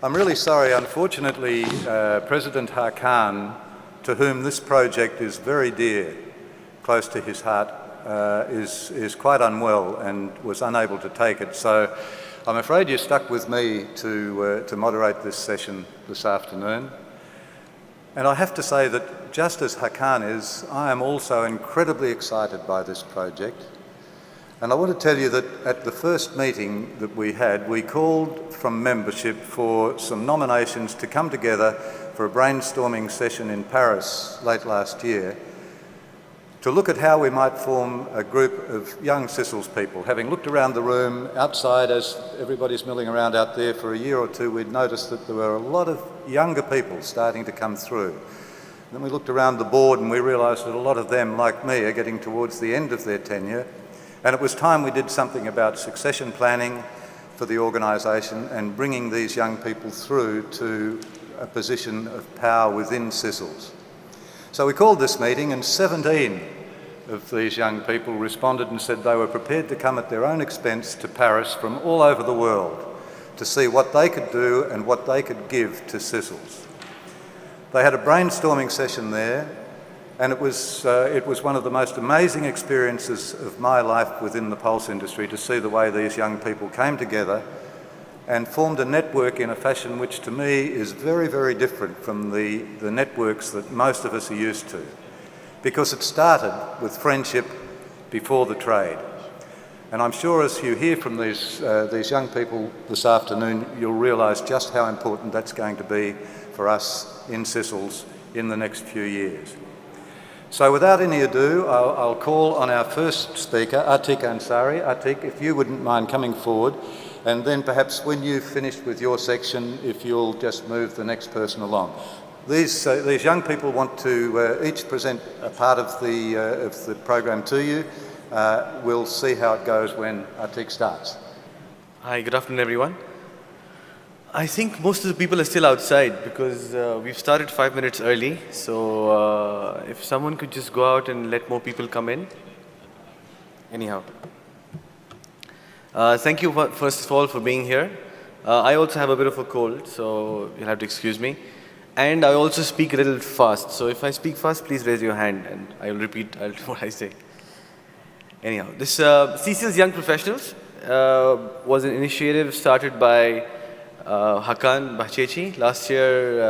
I'm really sorry. Unfortunately, President Hakan, to whom this project is very dear, close to his heart, is quite unwell and was unable to take it. So I'm afraid you're stuck with me to moderate this session this afternoon. And I have to say that just as Hakan is, I am also incredibly excited by this project. And I want to tell you that at the first meeting that we had, we called from membership for some nominations to come together for a brainstorming session in Paris late last year to look at how we might form a group of young CICILS people. Having looked around the room outside as everybody's milling around out there for a year or two, we'd noticed that there were a lot of younger people starting to come through. Then we looked around the board and we realised that a lot of them, like me, are getting towards the end of their tenure. And it was time we did something about succession planning for the organisation and bringing these young people through to a position of power within CICILS. So we called this meeting and 17 of these young people responded and said they were prepared to come at their own expense to Paris from all over the world to see what they could do and what they could give to CICILS. They had a brainstorming session there, and it was one of the most amazing experiences of my life within the pulse industry to see the way these young people came together and formed a network in a fashion which to me is very, very different from the networks that most of us are used to. Because it started with friendship before the trade. And I'm sure as you hear from these young people this afternoon, you'll realise just how important that's going to be for us in CICILS in the next few years. So without any ado, I'll call on our first speaker, Atiq Ansari. Atiq, if you wouldn't mind coming forward, and then perhaps when you've finished with your section, if you'll just move the next person along. These young people want to each present a part of the program to you. We'll see how it goes when Atiq starts. Hi, good afternoon, everyone. I think most of the people are still outside because we've started 5 minutes early. So if someone could just go out and let more people come in. Anyhow. Thank you, first of all, for being here. I also have a bit of a cold, so you'll have to excuse me. And I also speak a little fast. So if I speak fast, please raise your hand and I'll repeat what I say. Anyhow, this CICILS Young Professionals was an initiative started by Hakan Bahchechi last year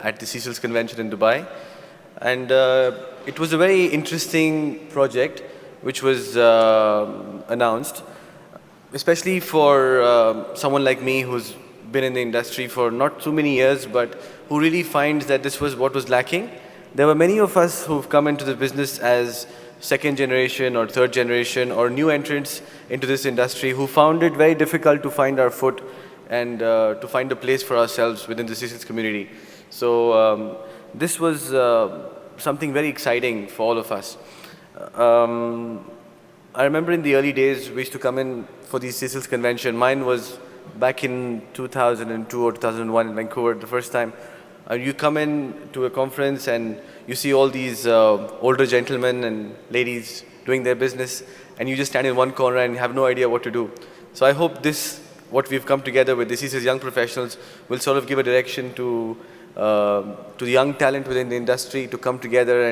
at the CICILS convention in Dubai. And it was a very interesting project which was announced, especially for someone like me who's been in the industry for not too many years, but who really finds that this was what was lacking. There were many of us who've come into the business as second generation or third generation or new entrants into this industry who found it very difficult to find our foot and to find a place for ourselves within the CICILS community. So this was something very exciting for all of us. I remember in the early days, we used to come in for the CICILS convention. Mine was back in 2002 or 2001 in Vancouver, the first time. You come in to a conference and you see all these older gentlemen and ladies doing their business, and you just stand in one corner and have no idea what to do. So I hope this, what we've come together with, the CICILS Young Professionals, will sort of give a direction to the young talent within the industry to come together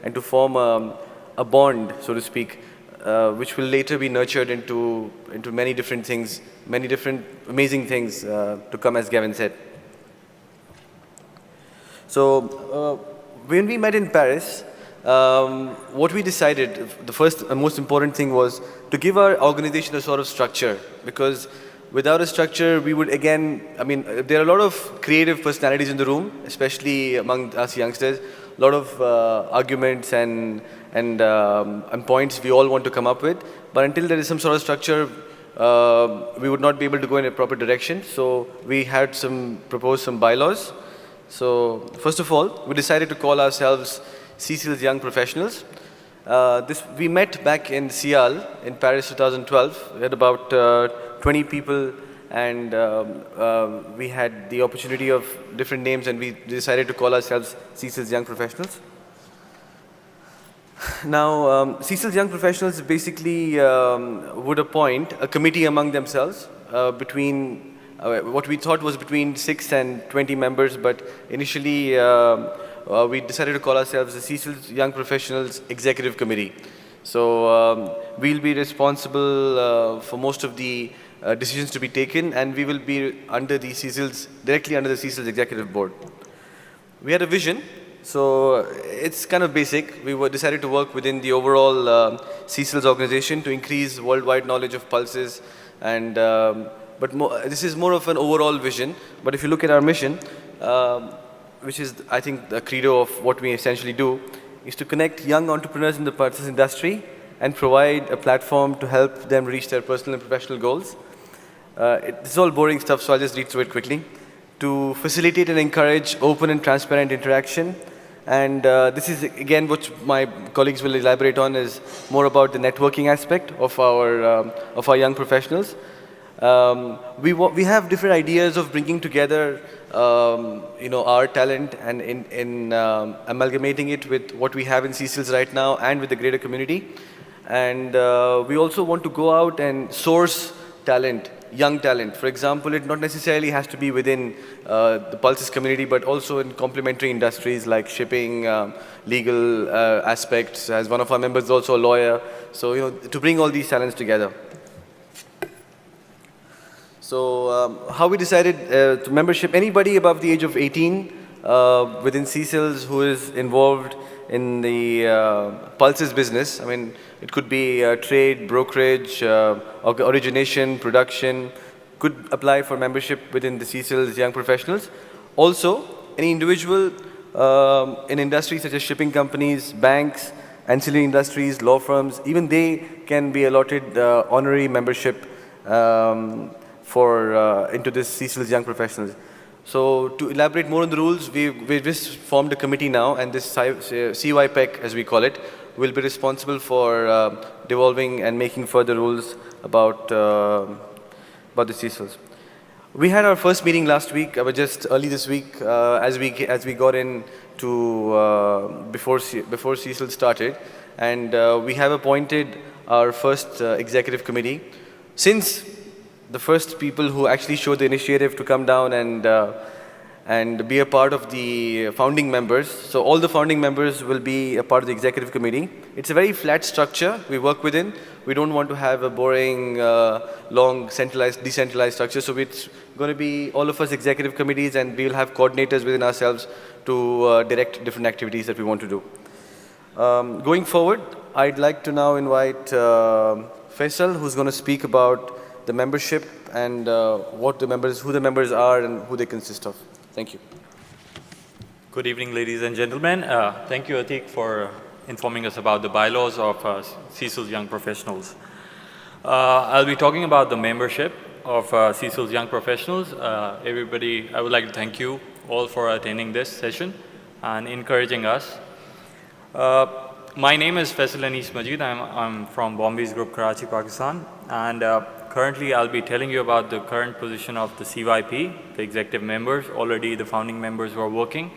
and to form a bond, so to speak, which will later be nurtured into many different things, many different amazing things to come, as Gavin said. So when we met in Paris, what we decided, the first and most important thing was to give our organization a sort of structure, because without a structure, we would again, I mean, there are a lot of creative personalities in the room, especially among us youngsters, a lot of arguments and points we all want to come up with. But until there is some sort of structure, we would not be able to go in a proper direction. So we had proposed some bylaws. So first of all, we decided to call ourselves CICILS Young Professionals. We met back in CIAL in Paris 2012. We had about 20 people, and we had the opportunity of different names, and we decided to call ourselves CICILS Young Professionals. Now, CICILS Young Professionals basically would appoint a committee among themselves between what we thought was between 6 and 20 members, but initially we decided to call ourselves the CICILS Young Professionals Executive Committee. So we'll be responsible for most of the decisions to be taken, and we will be under the CICILS, directly under the CICILS Executive Board. We had a vision, so it's kind of basic. We decided to work within the overall CICILS organization to increase worldwide knowledge of pulses, and this is more of an overall vision. But if you look at our mission, which is, I think, the credo of what we essentially do, is to connect young entrepreneurs in the pulses industry and provide a platform to help them reach their personal and professional goals. This is all boring stuff, so I'll just read through it quickly. To facilitate and encourage open and transparent interaction. And this is, again, what my colleagues will elaborate on, is more about the networking aspect of our young professionals. We have different ideas of bringing together our talent and in amalgamating it with what we have in CICILS right now and with the greater community. And we also want to go out and source talent, young talent. For example, it not necessarily has to be within the pulses community, but also in complementary industries like shipping, legal aspects. As one of our members is also a lawyer, so to bring all these talents together. So how we decided to membership, anybody above the age of 18 within CICILS who is involved in the pulses business. I mean, it could be trade, brokerage, origination, production, could apply for membership within the CICILS Young Professionals. Also, any individual in industries such as shipping companies, banks, ancillary industries, law firms, even they can be allotted honorary membership into this CICILS Young Professionals. So to elaborate more on the rules, we've just formed a committee now, and this CYPEC, as we call it, will be responsible for devolving and making further rules about the CICILS. We had our first meeting last week, just early this week, as we got in to before CICILS started, and we have appointed our first executive committee. Since the first people who actually showed the initiative to come down and be a part of the founding members. So all the founding members will be a part of the executive committee. It's a very flat structure we work within. We don't want to have a boring, long, decentralized structure. So it's going to be all of us executive committees, and we'll have coordinators within ourselves to direct different activities that we want to do. Going forward, I'd like to now invite Faisal, who's going to speak about the membership and who the members are and who they consist of. Thank you. Good evening, ladies and gentlemen. Thank you, Atik, for informing us about the bylaws of CICILS Young Professionals. I'll be talking about the membership of CICILS Young Professionals. Everybody, I would like to thank you all for attending this session and encouraging us. My name is Faisal Anis Majid. I'm from Bombay's Group, Karachi, Pakistan. And currently, I'll be telling you about the current position of the CYP, the executive members. Already, the founding members who are working.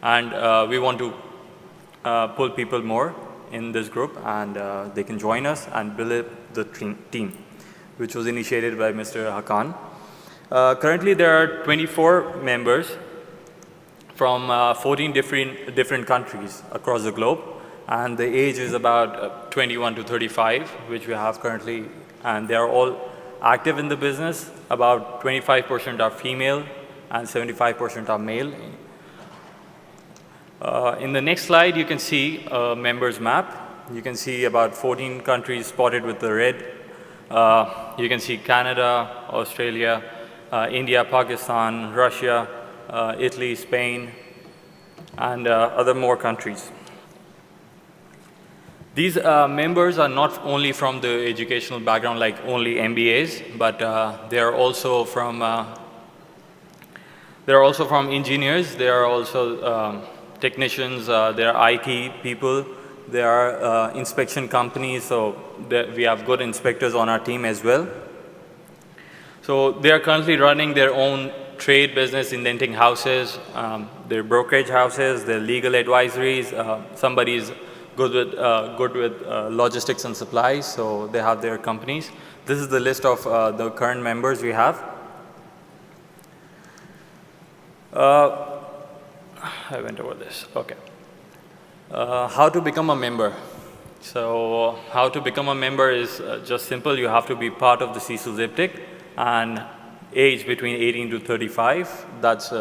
And we want to pull people more in this group, and they can join us and build up the team, which was initiated by Mr. Hakan. Currently, there are 24 members from 14 different countries across the globe. And the age is about 21 to 35, which we have currently, and they are all active in the business. About 25% are female and 75% are male. In the next slide, you can see a members map. You can see about 14 countries spotted with the red. You can see Canada, Australia, India, Pakistan, Russia, Italy, Spain, and other more countries. These members are not only from the educational background, like only MBAs, but they are also from engineers. They are also technicians. They are IT people. They are inspection companies. So we have good inspectors on our team as well. So they are currently running their own trade business, indenting houses, their brokerage houses, their legal advisories. Somebody is good with logistics and supplies, so they have their companies. This is the list of the current members we have. I went over this, okay. How to become a member. So how to become a member is just simple. You have to be part of the CICILS IPTIC and age between 18 to 35. That's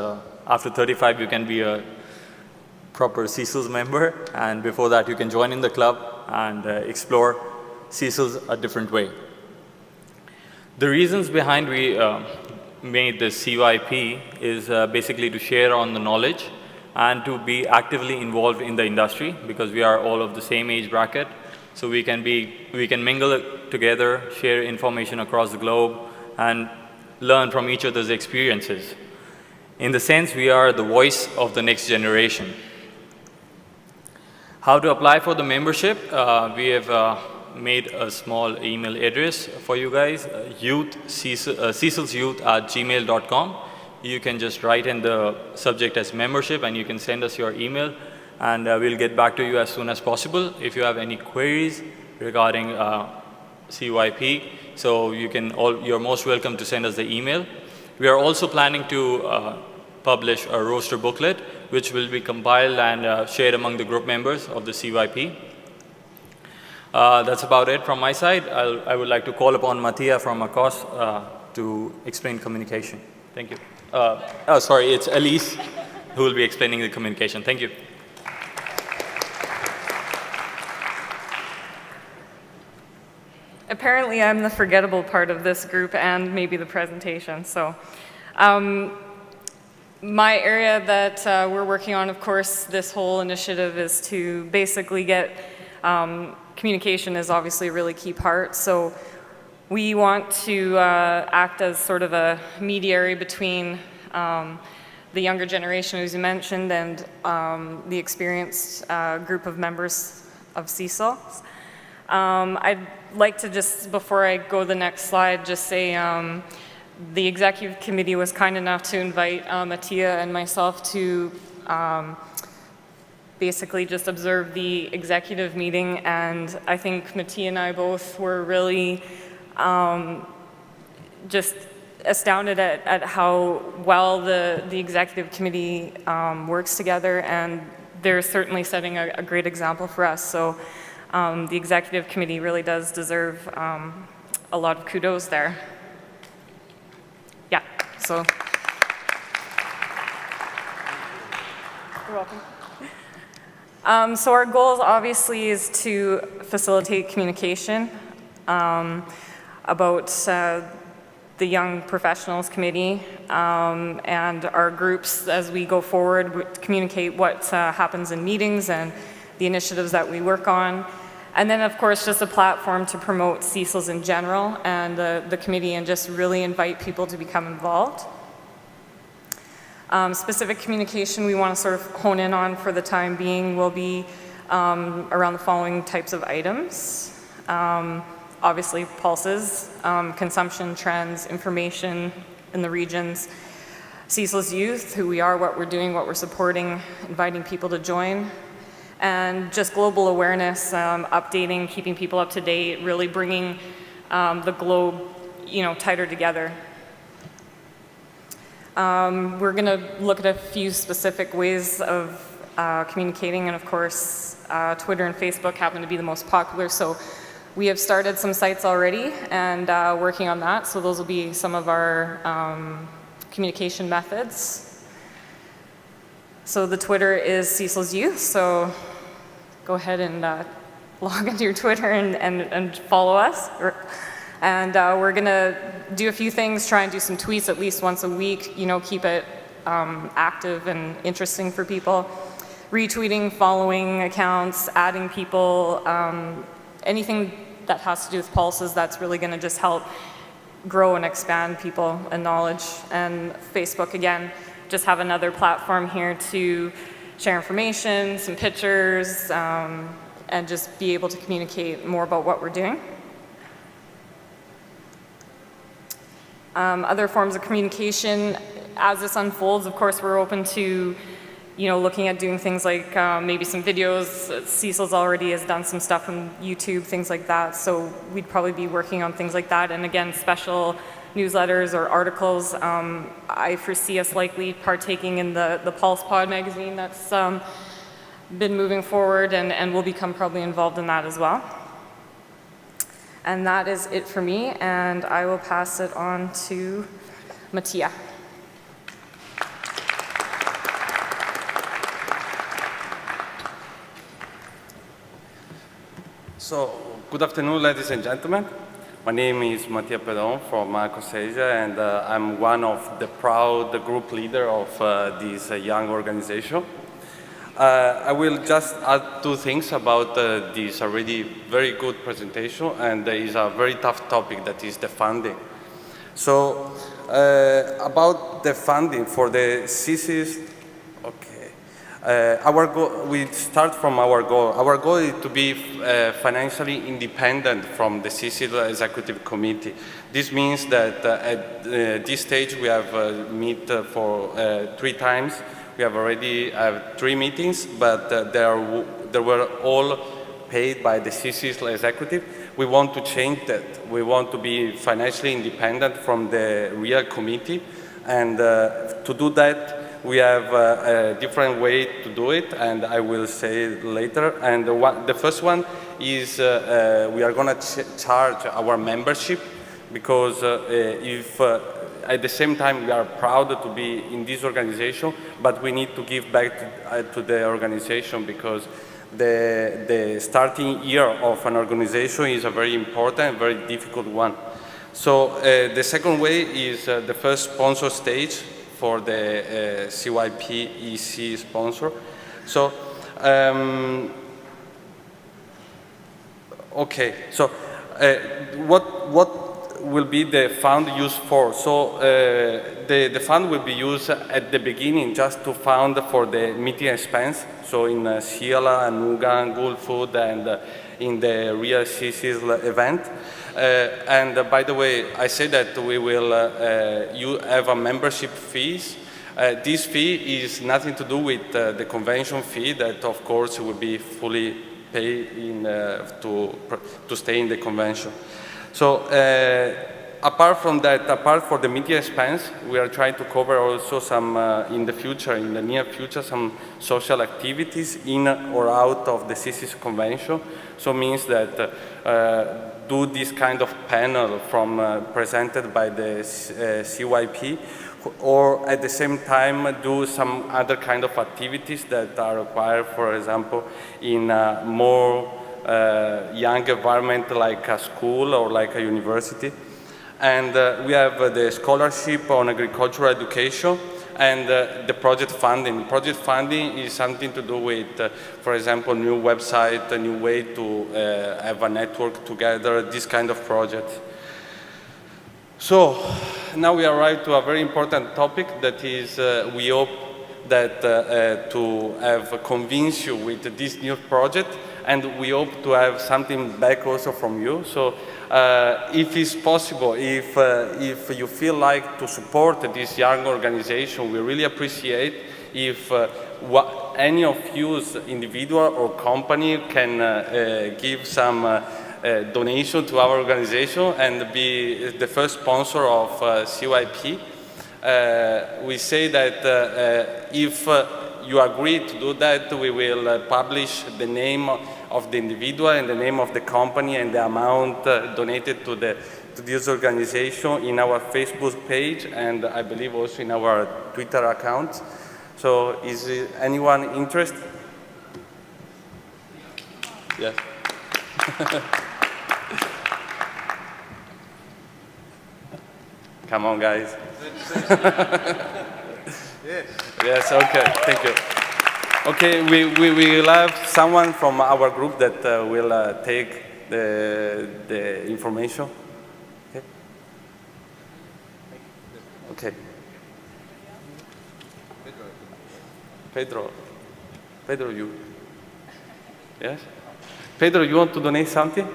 after 35 you can be a proper CICILS member, and before that you can join in the club and explore CICILS a different way. The reasons behind we made this CYP is basically to share on the knowledge and to be actively involved in the industry, because we are all of the same age bracket. So we can mingle together, share information across the globe, and learn from each other's experiences. In the sense, we are the voice of the next generation. How to apply for the membership? We have made a small email address for you guys, CICILSYouth@gmail.com. You can just write in the subject as membership, and you can send us your email, and we'll get back to you as soon as possible if you have any queries regarding CYP. So you're most welcome to send us the email. We are also planning to publish a roster booklet, which will be compiled and shared among the group members of the CYP. That's about it from my side. I would like to call upon Mattia from ACOS to explain communication. Thank you. Sorry, it's Elise who will be explaining the communication. Thank you. Apparently, I'm the forgettable part of this group and maybe the presentation. So, my area that we're working on, of course, this whole initiative is to basically get communication is obviously a really key part. So, we want to act as sort of a mediator between the younger generation, as you mentioned, and the experienced group of members of CICILS. I'd like to just, before I go to the next slide, just say the executive committee was kind enough to invite Mattia and myself to basically just observe the executive meeting, and I think Mattia and I both were really just astounded at how well the executive committee works together, and they're certainly setting a great example for us. So the executive committee really does deserve a lot of kudos there. Yeah, so. You're welcome. So our goal obviously is to facilitate communication about the Young Professionals Committee and our groups as we go forward, communicate what happens in meetings and the initiatives that we work on. And then, of course, just a platform to promote CICILS in general and the committee, and just really invite people to become involved. Specific communication we want to sort of hone in on for the time being will be around the following types of items. Obviously, pulses, consumption trends, information in the regions, CICILS Youth, who we are, what we're doing, what we're supporting, inviting people to join, and just global awareness, updating, keeping people up to date, really bringing the globe, tighter together. We're going to look at a few specific ways of communicating, and of course, Twitter and Facebook happen to be the most popular, so we have started some sites already and working on that, so those will be some of our communication methods. So the Twitter is CICILS Youth, so go ahead and log into your Twitter and follow us. And we're going to do a few things, try and do some tweets at least once a week, keep it active and interesting for people. Retweeting, following accounts, adding people, anything that has to do with pulses, that's really going to just help grow and expand people and knowledge. And Facebook, again, just have another platform here to share information, some pictures, and just be able to communicate more about what we're doing. Other forms of communication, as this unfolds, of course, we're open to looking at doing things like maybe some videos. CICILS already has done some stuff on YouTube, things like that. So we'd probably be working on things like that. And again, special newsletters or articles. I foresee us likely partaking in the Pulse Pod magazine that's been moving forward, and will become probably involved in that as well. And that is it for me, and I will pass it on to Mattia. So, good afternoon, ladies and gentlemen. My name is Mattia Pedon from Marcos Asia, and I'm one of the proud group leader of this young organization. I will just add two things about this already very good presentation, and there is a very tough topic, that is the funding. So, about the funding for the CICILS, okay. Our goal, we start from our goal. Our goal is to be financially independent from the CICILS Executive Committee. This means that at this stage we have met for 3 times. We have already had 3 meetings, but they were all paid by the CICILS Executive. We want to change that. We want to be financially independent from the real committee, and to do that, we have a different way to do it, and I will say it later. And the first one is we are going to charge our membership, because if at the same time we are proud to be in this organization, but we need to give back to the organization, because the starting year of an organization is a very important, very difficult one. So the second way is the first sponsor stage for the CYP-EC sponsor. So, okay, so what will be the fund used for? So the fund will be used at the beginning just to fund for the meeting expense. So in Ciala, Nuga, Good Food, and in the real CICILS event. And by the way, I say that we will you have a membership fees. This fee is nothing to do with the convention fee, that of course will be fully paid in, to stay in the convention. So apart from that, apart from the media expense, we are trying to cover also some, in the future, in the near future, some social activities in or out of the CICILS convention. So means that do this kind of panel from presented by the CYP, or at the same time do some other kind of activities that are required, for example, in a more young environment like a school or like a university. And we have the scholarship on agricultural education, and the project funding. Project funding is something to do with, for example, new website, a new way to have a network together, this kind of projects. So now we arrive to a very important topic, that is, we hope that to have convinced you with this new project, and we hope to have something back also from you. So if it's possible, if you feel like to support this young organization, we really appreciate if any of you, individual or company, can give some donation to our organization and be the first sponsor of CYP. We say that if you agree to do that, we will publish the name of the individual and the name of the company and the amount donated to this organization in our Facebook page, and I believe also in our Twitter account. So is anyone interested? Yes. Come on, guys. Yes. Yes, okay, thank you. Okay, we will have someone from our group that will take the information. Okay. Okay. Pedro, you. Yes? Pedro, you want to donate something?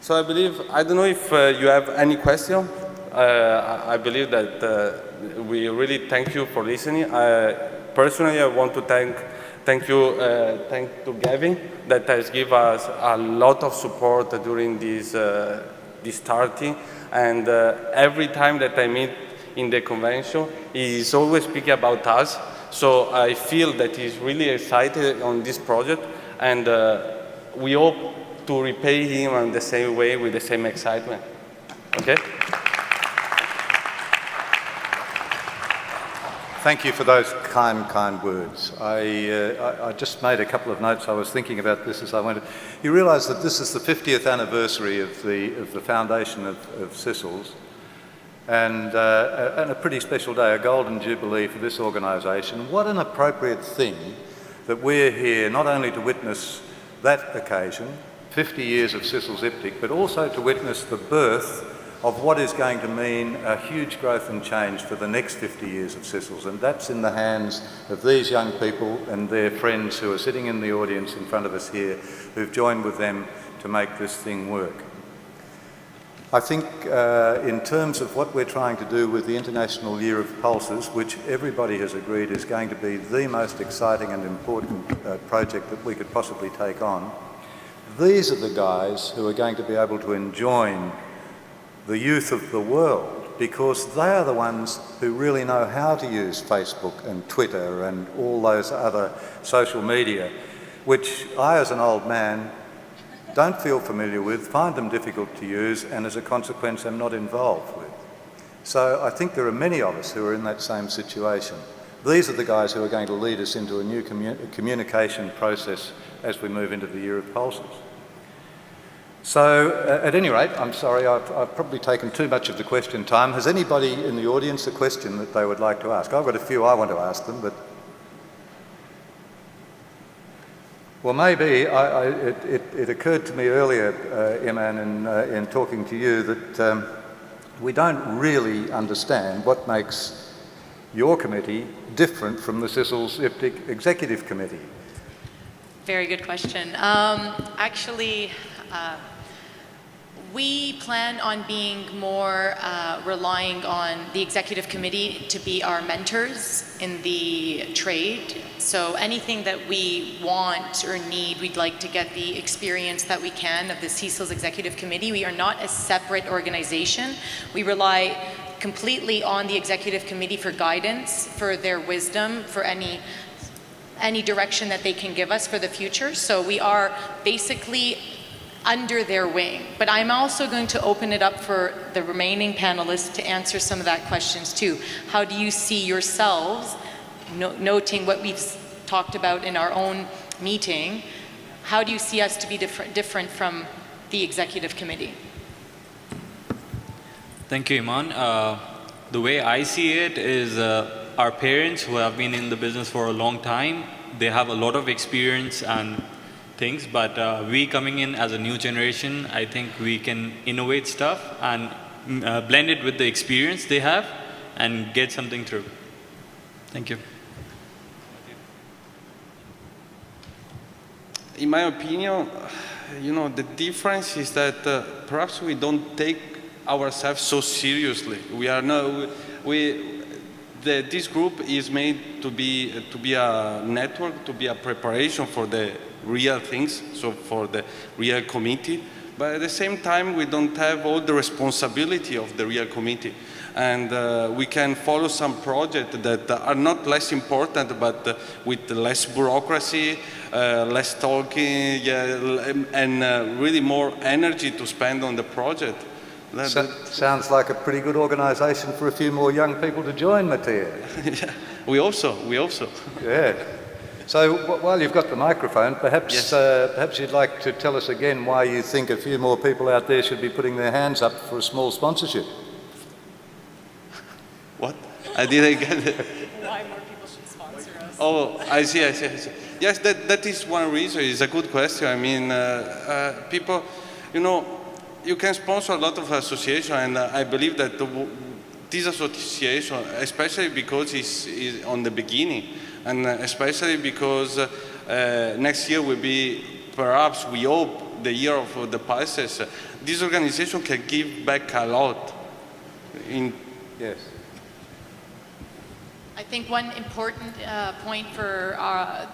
So I believe, I don't know if you have any question. I believe that we really thank you for listening. Personally, I want to thank Thank you to Gavin that has given us a lot of support during this starting. And every time that I meet in the convention, he's always speaking about us. So I feel that he's really excited on this project, and we hope to repay him in the same way with the same excitement. Okay? Thank you for those kind words. I just made a couple of notes. I was thinking about this as I went. You realise that this is the 50th anniversary of the foundation of CICILS, and a pretty special day, a golden jubilee for this organisation. What an appropriate thing that we're here not only to witness that occasion, 50 years of CICILS IPTIC, but also to witness the birth of what is going to mean a huge growth and change for the next 50 years of CICILS, and that's in the hands of these young people and their friends who are sitting in the audience in front of us here, who've joined with them to make this thing work. I think in terms of what we're trying to do with the International Year of Pulses, which everybody has agreed is going to be the most exciting and important project that we could possibly take on, these are the guys who are going to be able to enjoin the youth of the world, because they are the ones who really know how to use Facebook and Twitter and all those other social media, which I, as an old man, don't feel familiar with, find them difficult to use, and as a consequence am not involved with. So I think there are many of us who are in that same situation. These are the guys who are going to lead us into a new communication process as we move into the Year of Pulses. So, at any rate, I'm sorry, I've probably taken too much of the question time. Has anybody in the audience a question that they would like to ask? I've got a few I want to ask them, but... Well, maybe it occurred to me earlier, Iman, in talking to you, that we don't really understand what makes your committee different from the CICILS IPTIC Executive Committee. Very good question. Actually, we plan on being more relying on the executive committee to be our mentors in the trade. So anything that we want or need, we'd like to get the experience that we can of the CICILS executive committee. We are not a separate organization. We rely completely on the executive committee for guidance, for their wisdom, for any direction that they can give us for the future. So we are basically under their wing. But I'm also going to open it up for the remaining panelists to answer some of that questions too. How do you see yourselves, noting what we've talked about in our own meeting, how do you see us to be different from the executive committee? Thank you, Iman. The way I see it is our parents who have been in the business for a long time, they have a lot of experience and things, but we coming in as a new generation, I think we can innovate stuff and blend it with the experience they have and get something through. Thank you. In my opinion, the difference is that perhaps we don't take ourselves so seriously. We are no, this group is made to be a network, to be a preparation for the real things, so for the real committee. But at the same time, we don't have all the responsibility of the real committee. And we can follow some projects that are not less important, but with less bureaucracy, less talking, and really more energy to spend on the project. Sounds like a pretty good organisation for a few more young people to join, Mattia. Yeah, we also. Yeah. So while you've got the microphone, perhaps yes. Perhaps you'd like to tell us again why you think a few more people out there should be putting their hands up for a small sponsorship. What? I didn't get it. Why more people should sponsor us? Oh, I see. Yes, that is one reason. It's a good question. I mean, people, you can sponsor a lot of associations, and I believe that this association, especially because it's on the beginning, and especially because next year will be, perhaps we hope, the year of the pulses, this organization can give back a lot. Yes. I think one important point for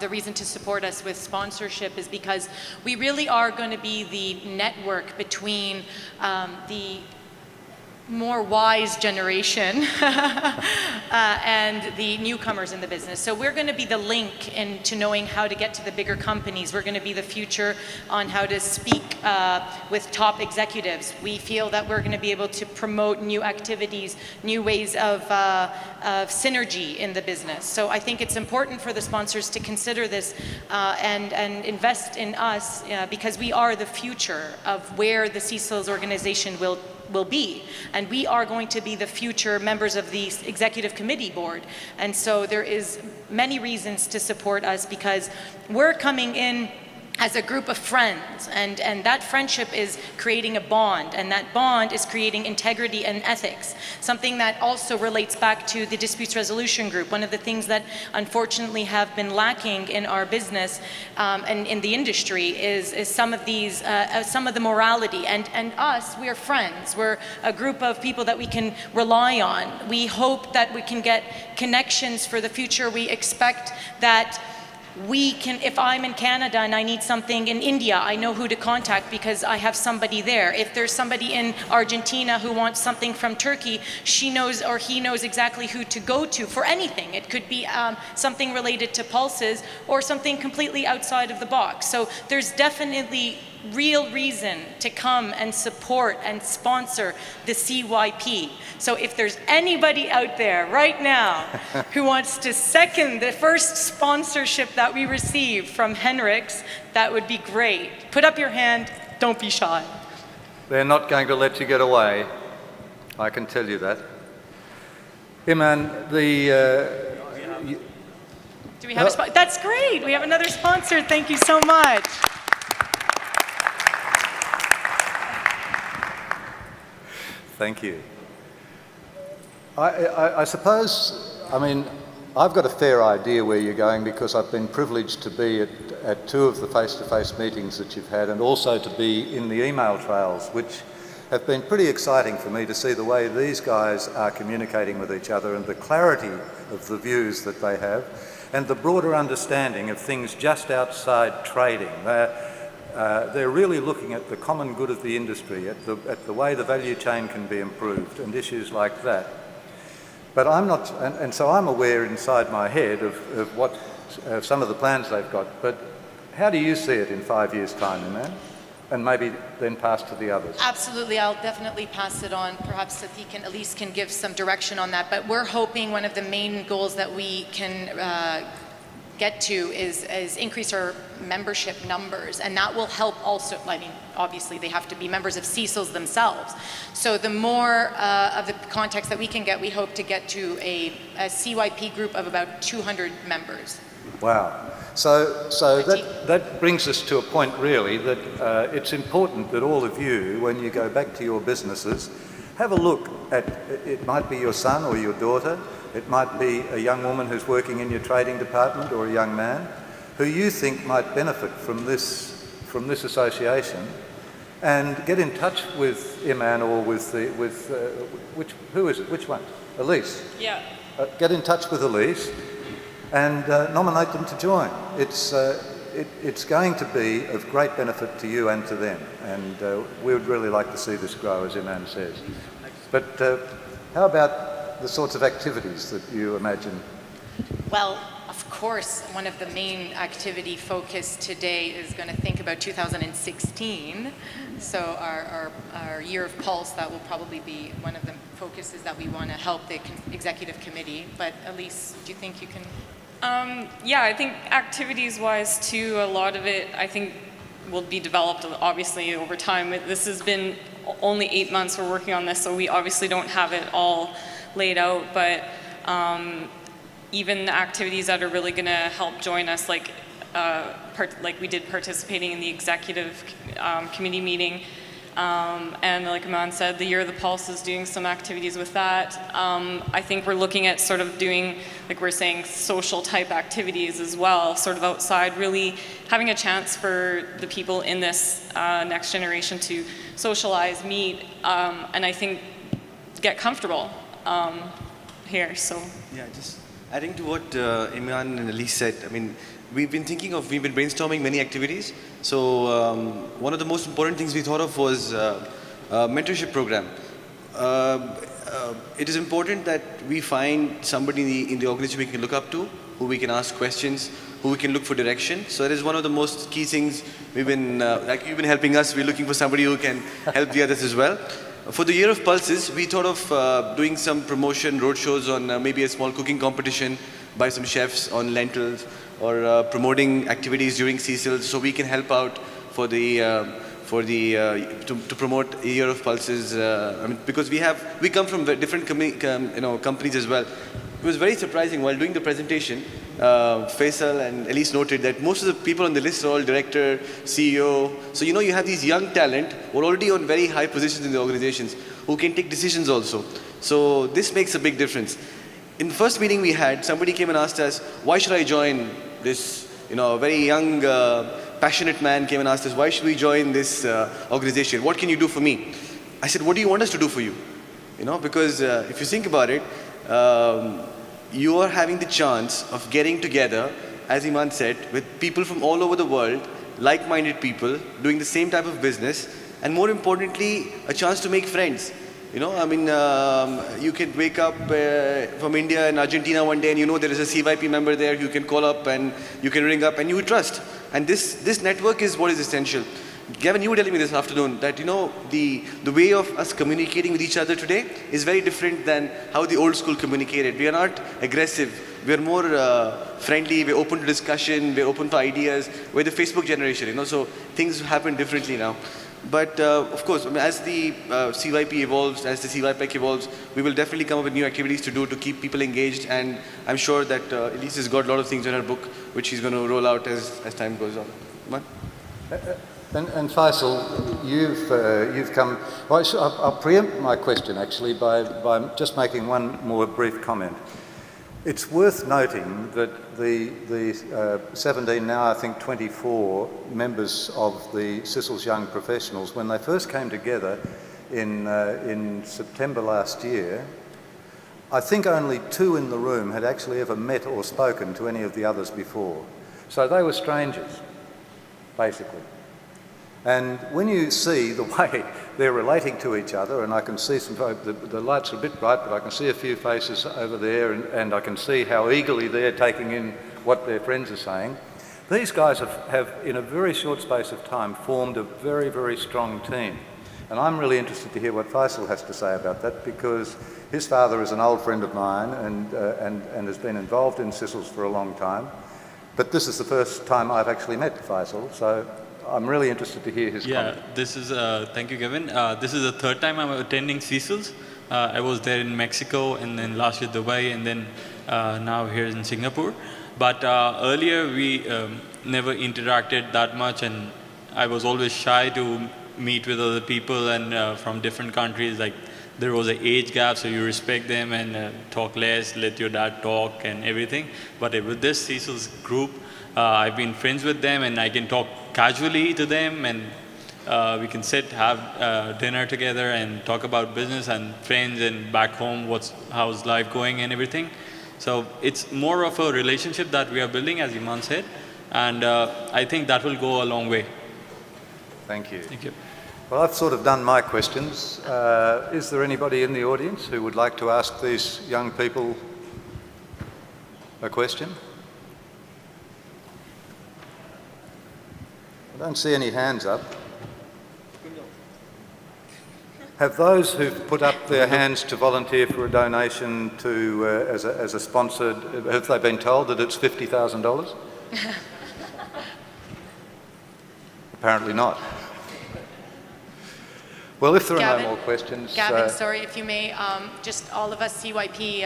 the reason to support us with sponsorship is because we really are going to be the network between the more wise generation and the newcomers in the business. So we're going to be the link into knowing how to get to the bigger companies. We're going to be the future on how to speak with top executives. We feel that we're going to be able to promote new activities, new ways of synergy in the business. So I think it's important for the sponsors to consider this and invest in us because we are the future of where the CICILS organization will be. And we are going to be the future members of the executive committee board. And so there is many reasons to support us because we're coming in as a group of friends, and that friendship is creating a bond, and that bond is creating integrity and ethics, something that also relates back to the disputes resolution group. One of the things that unfortunately have been lacking in our business and in the industry is some of these, some of the morality, and us, we are friends. We're a group of people that we can rely on. We hope that we can get connections for the future. We expect that we can, if I'm in Canada and I need something in India, I know who to contact because I have somebody there. If there's somebody in Argentina who wants something from Turkey, she knows or he knows exactly who to go to for anything. It could be something related to pulses or something completely outside of the box. So there's definitely real reason to come and support and sponsor the CYP. So if there's anybody out there right now who wants to second the first sponsorship that we received from Henrik's, that would be great. Put up your hand, don't be shy. They're not going to let you get away, I can tell you that. Iman, Do we have a sponsor? That's great, we have another sponsor, thank you so much. Thank you. I suppose, I mean, I've got a fair idea where you're going because I've been privileged to be at two of the face-to-face meetings that you've had and also to be in the email trails, which have been pretty exciting for me to see the way these guys are communicating with each other and the clarity of the views that they have and the broader understanding of things just outside trading. They're really looking at the common good of the industry, at the way the value chain can be improved and issues like that. But I'm not, and so I'm aware inside my head of what some of the plans they've got, but how do you see it in 5 years' time, Iman? And maybe then pass to the others. Absolutely, I'll definitely pass it on. Perhaps that he can at least can give some direction on that. But we're hoping one of the main goals that we can get to is increase our membership numbers, and that will help also. I mean, obviously they have to be members of CICILS themselves. So the more of the context that we can get, we hope to get to a CYP group of about 200 members. Wow. So that brings us to a point really that it's important that all of you, when you go back to your businesses, have a look at, it might be your son or your daughter, it might be a young woman who's working in your trading department or a young man who you think might benefit from this association, and get in touch with Iman or who is it? Which one? Elise. Yeah. Get in touch with Elise and nominate them to join. It's going to be of great benefit to you and to them, and we would really like to see this grow, as Iman says. But how about the sorts of activities that you imagine? Well, of course, one of the main activity focus today is going to think about 2016. So our year of Pulse, that will probably be one of the focuses that we want to help the executive committee. But Elise, do you think you can? Yeah, I think activities-wise too, a lot of it I think will be developed obviously over time. This has been only 8 months we're working on this, so we obviously don't have it all laid out, but even the activities that are really going to help join us, like we did participating in the executive committee meeting, and like Iman said, the Year of the Pulse is doing some activities with that. I think we're looking at sort of doing, like we're saying, social type activities as well, sort of outside, really having a chance for the people in this next generation to socialize, meet, and I think get comfortable here. So yeah, just Adding to what Imran and Elise said, I mean, we've been brainstorming many activities. So one of the most important things we thought of was a mentorship program. It is important that we find somebody in the organization we can look up to, who we can ask questions, who we can look for direction. So that is one of the most key things we've been, like you've been helping us, we're looking for somebody who can help the others as well. For the Year of Pulses, we thought of doing some promotion, roadshows on maybe a small cooking competition by some chefs on lentils, or promoting activities during CICILS, so we can help out for the to promote a Year of Pulses. I mean, because we come from different companies as well. It was very surprising while doing the presentation. Faisal and Elise noted that most of the people on the list are all director, CEO. So you have these young talent who are already on very high positions in the organizations who can take decisions also. So this makes a big difference. In the first meeting we had, somebody came and asked us, why should I join this? A very young, passionate man came and asked us, why should we join this organization? What can you do for me? I said, what do you want us to do for you? Because if you think about it, you are having the chance of getting together, as Iman said, with people from all over the world, like-minded people, doing the same type of business, and more importantly, a chance to make friends. I mean, you can wake up from India and Argentina one day and there is a CYP member there you can call up and you can ring up and you trust. And this network is what is essential. Gavin, you were telling me this afternoon that, the way of us communicating with each other today is very different than how the old school communicated. We are not aggressive. We are more friendly. We're open to discussion. We're open for ideas. We're the Facebook generation, so things happen differently now. But of course, as the CYP evolves, as the CYPEC evolves, we will definitely come up with new activities to do to keep people engaged. And I'm sure that Elise has got a lot of things in her book, which she's going to roll out as time goes on. Come on. And Faisal, you've come. Well, I'll preempt my question actually by just making one more brief comment. It's worth noting that the 17, now I think 24 members of the CICILS Young Professionals, when they first came together in September last year, I think only 2 in the room had actually ever met or spoken to any of the others before. So they were strangers, basically. And when you see the way they're relating to each other, and I can see the lights are a bit bright, but I can see a few faces over there, and I can see how eagerly they're taking in what their friends are saying. These guys have, in a very short space of time, formed a very, very strong team. And I'm really interested to hear what Faisal has to say about that, because his father is an old friend of mine and has been involved in CICILS for a long time. But this is the first time I've actually met Faisal, so I'm really interested to hear his comment. Yeah, thank you, Kevin. This is the 3rd time I'm attending CICILS. I was there in Mexico, and then last year Dubai, and then now here in Singapore. But earlier we never interacted that much, and I was always shy to meet with other people and from different countries. Like, there was an age gap, so you respect them and talk less, let your dad talk and everything. But with this CICILS group, I've been friends with them, and I can talk casually to them, and we can sit, have dinner together and talk about business and friends and back home, how's life going and everything. So it's more of a relationship that we are building, as Iman said, and I think that will go a long way. Thank you. Thank you. Well, I've sort of done my questions. Is there anybody in the audience who would like to ask these young people a question? I don't see any hands up. Have those who've put up their hands to volunteer for a donation as a sponsor, have they been told that it's $50,000? Apparently not. Well, if there are no more questions... Gavin, sorry, if you may, just all of us CYP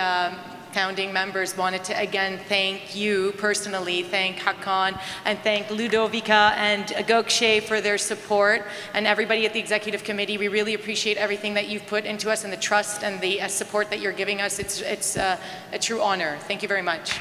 founding members wanted to again thank you personally, thank Hakan, and thank Ludovica and Gokshay for their support, and everybody at the executive committee. We really appreciate everything that you've put into us and the trust and the support that you're giving us. It's a true honor. Thank you very much.